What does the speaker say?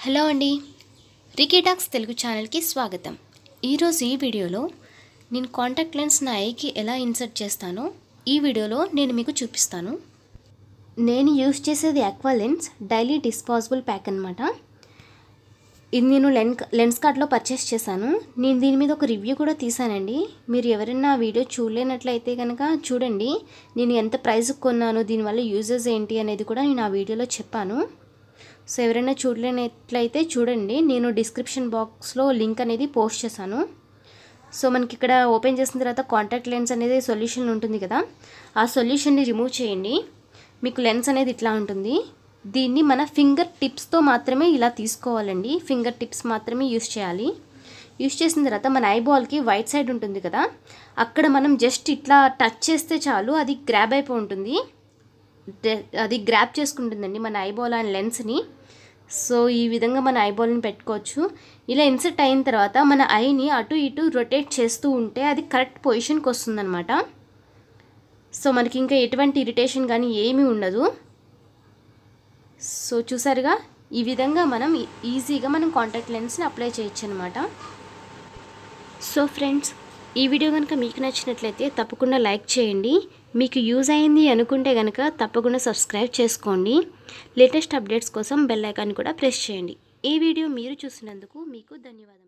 Hello అండి, రికీటాక్స్ తెలుగు ఛానల్కి స్వాగతం. ఈరోజు ఈ వీడియోలో నేను కాంటాక్ట్ లెన్స్ నా ఐకి ఎలా ఇన్సర్ట్ చేస్తానో ఈ వీడియోలో నేను మీకు చూపిస్తాను. నేను యూజ్ చేసేది aqualens డైలీ డిస్పోజబుల్ ప్యాక్ అనమాట. ఇది నేను లెన్స్కార్ట్లో పర్చేస్ చేశాను. నేను దీని మీద ఒక రివ్యూ కూడా తీసానండి. మీరు ఎవరైనా వీడియో చూడలేనట్లయితే కనుక చూడండి. నేను ఎంత ప్రైస్కి కొన్నాను, దీనివల్ల యూజెస్ ఏంటి అనేది కూడా నేను ఆ వీడియోలో చెప్పాను. సో ఎవరైనా చూడలేనట్లయితే చూడండి, నేను డిస్క్రిప్షన్ బాక్స్లో లింక్ అనేది పోస్ట్ చేశాను. సో మనకి ఇక్కడ ఓపెన్ చేసిన తర్వాత కాంటాక్ట్ లెన్స్ అనేది సొల్యూషన్ ఉంటుంది కదా, ఆ సొల్యూషన్ని రిమూవ్ చేయండి. మీకు లెన్స్ అనేది ఇట్లా ఉంటుంది. దీన్ని మన ఫింగర్ టిప్స్తో మాత్రమే ఇలా తీసుకోవాలండి. ఫింగర్ టిప్స్ మాత్రమే యూస్ చేయాలి. యూస్ చేసిన తర్వాత మన ఐబాల్కి వైట్ సైడ్ ఉంటుంది కదా, అక్కడ మనం జస్ట్ ఇట్లా టచ్ చేస్తే చాలు, అది గ్రాబ్ అయిపోయి ఉంటుంది. అది గ్రాబ్ చేసుకుంటుందండి మన ఐబాల్ అండ్ లెన్స్ని. సో ఈ విధంగా మన ఐబాల్ని పెట్టుకోవచ్చు. ఇలా ఇన్సర్ట్ అయిన తర్వాత మన ఐని అటు ఇటు రొటేట్ చేస్తూ ఉంటే అది కరెక్ట్ పొజిషన్కి వస్తుందన్నమాట. సో మనకి ఇంకా ఎటువంటి ఇరిటేషన్ కానీ ఏమీ ఉండదు. సో చూసారుగా, ఈ విధంగా మనం ఈజీగా మనం కాంటాక్ట్ లెన్స్ని అప్లై చేయొచ్చు అనమాట. సో ఫ్రెండ్స్, ఈ వీడియో కనుక మీకు నచ్చినట్లయితే తప్పకుండా లైక్ చేయండి. మీకు యూజ్ అయింది అనుకుంటే కనుక తప్పకుండా సబ్స్క్రైబ్ చేసుకోండి. లేటెస్ట్ అప్డేట్స్ కోసం బెల్ ఐకాన్ కూడా ప్రెస్ చేయండి. ఈ వీడియో మీరు చూసినందుకు మీకు ధన్యవాదాలు.